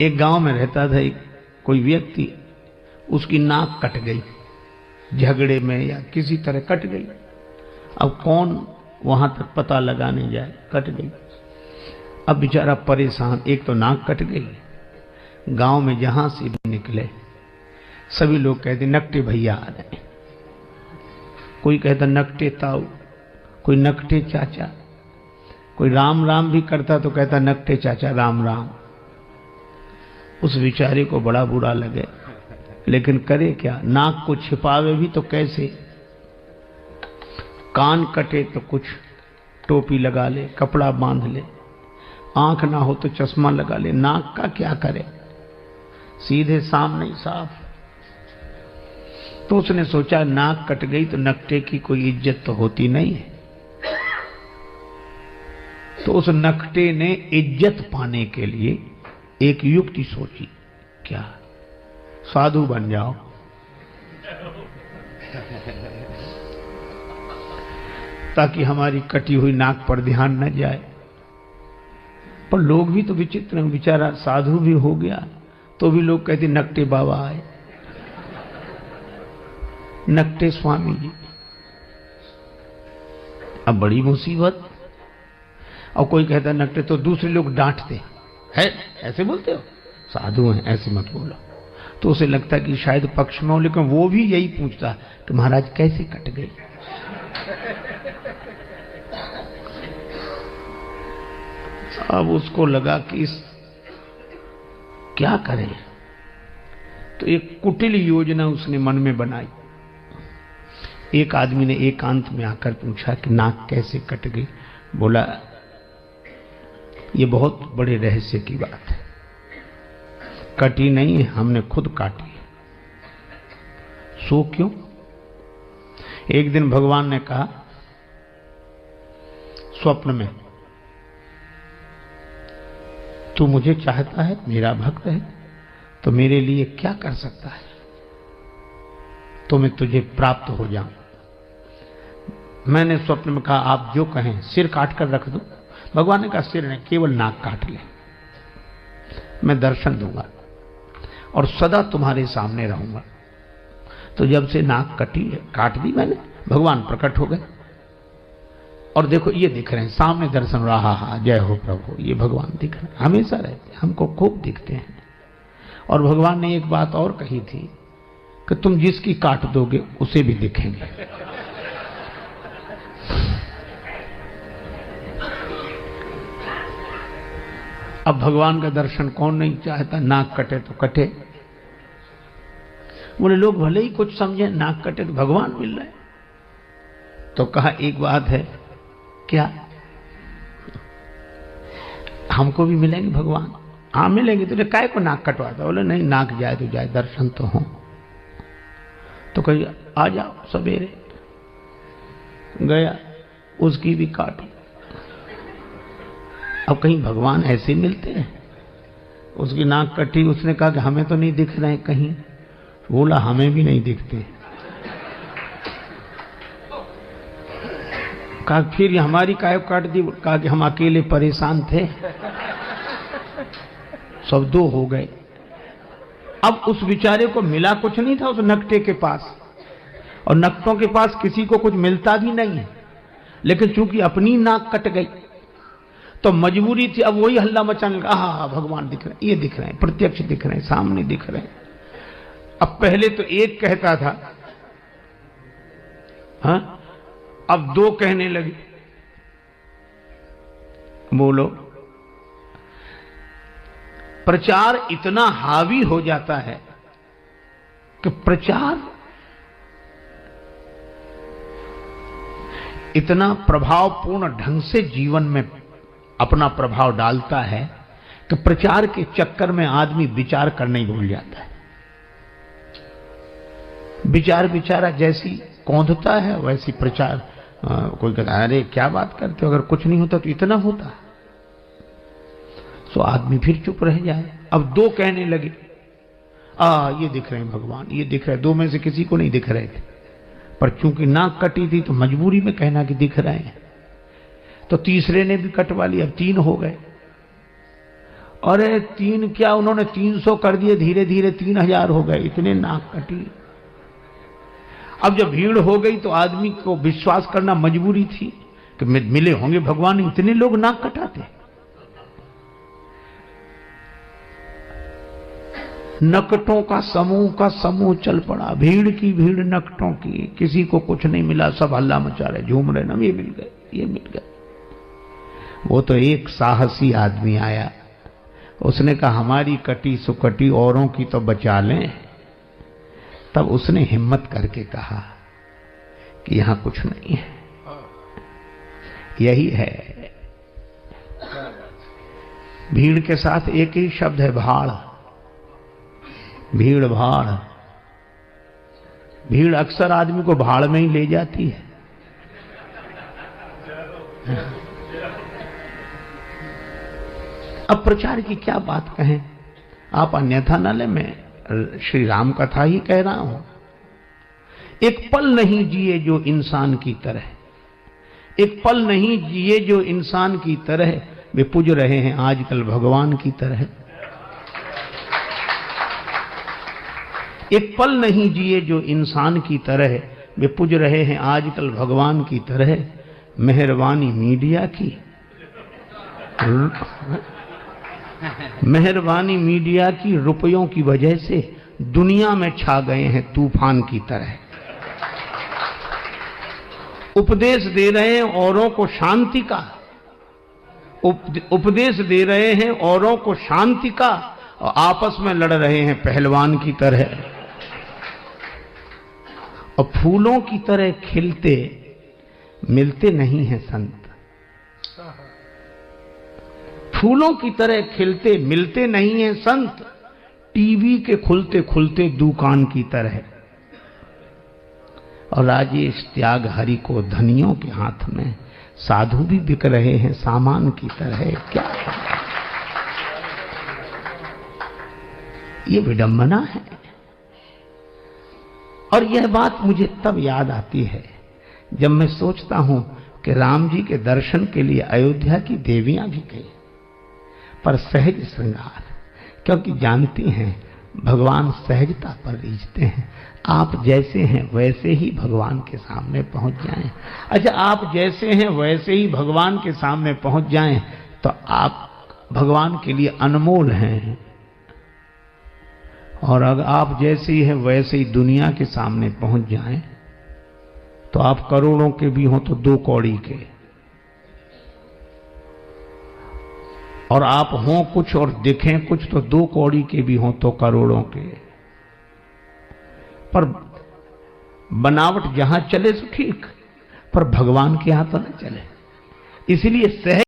एक गांव में रहता था एक कोई व्यक्ति, उसकी नाक कट गई, झगड़े में या किसी तरह कट गई। अब कौन वहां तक पता लगाने जाए, कट गई। अब बेचारा परेशान, एक तो नाक कट गई, गांव में जहां से भी निकले सभी लोग कहते नकटे भैया आ रहे, कोई कहता नकटे ताऊ, कोई नकटे चाचा, कोई राम राम भी करता तो कहता नकटे चाचा राम राम। उस बेचारे को बड़ा बुरा लगे, लेकिन करे क्या, नाक को छिपावे भी तो कैसे। कान कटे तो कुछ टोपी लगा ले, कपड़ा बांध ले, आंख ना हो तो चश्मा लगा ले, नाक का क्या करे, सीधे सामने साफ। तो उसने सोचा नाक कट गई तो नकटे की कोई इज्जत तो होती नहीं है। तो उस नकटे ने इज्जत पाने के लिए एक युक्ति सोची, क्या, साधु बन जाओ। ताकि हमारी कटी हुई नाक पर ध्यान न जाए। पर लोग भी तो विचित्र हैं, बेचारा साधु भी हो गया तो भी लोग कहते नकटे बाबा आए, नकटे स्वामी जी। अब बड़ी मुसीबत। और कोई कहता नकटे, तो दूसरे लोग डांटते है, ऐसे बोलते हो, साधु हैं ऐसे मत बोलो। तो उसे लगता कि शायद पक्ष में हो, लेकिन वो भी यही पूछता कि महाराज कैसे कट गई। अब उसको लगा कि इस क्या करें, तो एक कुटिल योजना उसने मन में बनाई। एक आदमी ने एकांत में आकर पूछा कि नाक कैसे कट गई। बोला ये बहुत बड़े रहस्य की बात है, कटी नहीं है, हमने खुद काटी है। सो क्यों? एक दिन भगवान ने कहा स्वप्न में, तू मुझे चाहता है, मेरा भक्त है, तो मेरे लिए क्या कर सकता है, तो मैं तुझे प्राप्त हो जाऊं। मैंने स्वप्न में कहा आप जो कहें, सिर काट कर रख दूं। भगवान ने कहा सिर नहीं, केवल नाक काट ले, मैं दर्शन दूंगा और सदा तुम्हारे सामने रहूंगा। तो जब से नाक कटी है, काट दी मैंने, भगवान प्रकट हो गए और देखो ये दिख रहे हैं सामने, दर्शन रहा, हा जय हो प्रभु, ये भगवान दिख रहे हैं, हमेशा रहते हैं, हमको खूब दिखते हैं। और भगवान ने एक बात और कही थी कि तुम जिसकी काट दोगे उसे भी दिखेंगे। अब भगवान का दर्शन कौन नहीं चाहता, नाक कटे तो कटे। बोले लोग भले ही कुछ समझे, नाक कटे तो भगवान मिल रहे। तो कहा एक बात है, क्या, हमको भी मिलेंगे भगवान? हाँ मिलेंगे। तुझे काय को नाक कटवाता? बोले नहीं, नाक जाए तो जाए, दर्शन तो हो। तो कही आ जाओ सवेरे। गया, उसकी भी काटी। अब कहीं भगवान ऐसे मिलते हैं? उसकी नाक कटी, उसने कहा कि हमें तो नहीं दिख रहे कहीं। बोला हमें भी नहीं दिखते। कहा फिर हमारी काय काट दी? कहा कि हम अकेले परेशान थे, सब दो हो गए। अब उस बेचारे को मिला कुछ नहीं था उस नकटे के पास, और नकटों के पास किसी को कुछ मिलता भी नहीं है, लेकिन चूंकि अपनी नाक कट गई तो मजबूरी थी। अब वही हल्ला मचाने लगा, हाँ भगवान दिख रहे हैं, ये दिख रहे हैं, प्रत्यक्ष दिख रहे हैं, सामने दिख रहे हैं। अब पहले तो एक कहता था, हाँ, अब दो कहने लगे। बोलो, प्रचार इतना हावी हो जाता है कि प्रचार इतना प्रभावपूर्ण ढंग से जीवन में अपना प्रभाव डालता है कि प्रचार के चक्कर में आदमी विचार करना ही भूल जाता है। विचार बेचारा जैसी कौंधता है वैसी प्रचार। कोई कहता है अरे क्या बात करते हो, अगर कुछ नहीं होता तो इतना होता। तो आदमी फिर चुप रह जाए। अब दो कहने लगे, ये दिख रहे हैं भगवान, ये दिख रहे हैं। दो में से किसी को नहीं दिख रहे थे, पर चूंकि नाक कटी थी तो मजबूरी में कहना कि दिख रहे हैं। तो तीसरे ने भी कटवा लिया, अब तीन हो गए। अरे 3 क्या, उन्होंने 300 कर दिए, धीरे धीरे 3000 हो गए, इतने नाक कटी। अब जब भीड़ हो गई तो आदमी को विश्वास करना मजबूरी थी कि मिले होंगे भगवान, इतने लोग नाक कटाते। नकटों का समूह चल पड़ा, भीड़ की भीड़ नकटों की, किसी को कुछ नहीं मिला, सब हल्ला मचा रहे, झूम रहे, ना ये मिल गए, ये मिल गए। वो तो एक साहसी आदमी आया, उसने कहा हमारी कटी सुकटी औरों की तो बचा लें। तब उसने हिम्मत करके कहा कि यहां कुछ नहीं है, यही है। भीड़ के साथ एक ही शब्द है, भाड़। भीड़ भाड़, भीड़ अक्सर आदमी को भाड़ में ही ले जाती है। अब प्रचार की क्या बात कहें, आप अन्यथा न ले, मैं श्री राम कथा ही कह रहा हूं। एक पल नहीं जिए जो इंसान की तरह, एक पल नहीं जिए जो इंसान की तरह, वे पूज रहे हैं आजकल भगवान की तरह। एक पल नहीं जिए जो इंसान की तरह, वे पूज रहे हैं आजकल भगवान की तरह। मेहरबानी मीडिया की, मेहरबानी मीडिया की, रुपयों की वजह से दुनिया में छा गए हैं तूफान की तरह। उपदेश दे रहे हैं औरों को शांति का, उपदेश दे रहे हैं औरों को शांति का, और आपस में लड़ रहे हैं पहलवान की तरह। और फूलों की तरह खिलते मिलते नहीं हैं संत, फूलों की तरह खिलते मिलते नहीं हैं संत, टीवी के खुलते खुलते दुकान की तरह। और राजेश त्याग हरि को धनियों के हाथ में, साधु भी बिक रहे हैं सामान की तरह। क्या ये विडंबना है। और यह बात मुझे तब याद आती है जब मैं सोचता हूं कि राम जी के दर्शन के लिए अयोध्या की देवियां भी गई, पर सहज श्रृंगार, क्योंकि जानती हैं भगवान सहजता पर रीझते हैं। आप जैसे हैं वैसे ही भगवान के सामने पहुंच जाएं। अच्छा, आप जैसे हैं वैसे ही भगवान के सामने पहुंच जाएं तो आप भगवान के लिए अनमोल हैं। और अगर आप जैसे ही हैं वैसे ही दुनिया के सामने पहुंच जाएं तो आप करोड़ों के भी हों तो 2 कौड़ी के, और आप हों कुछ और दिखें कुछ तो 2 कौड़ी के भी हों तो करोड़ों के। पर बनावट जहां चले तो ठीक, पर भगवान के यहां तो न चले। इसलिए सहज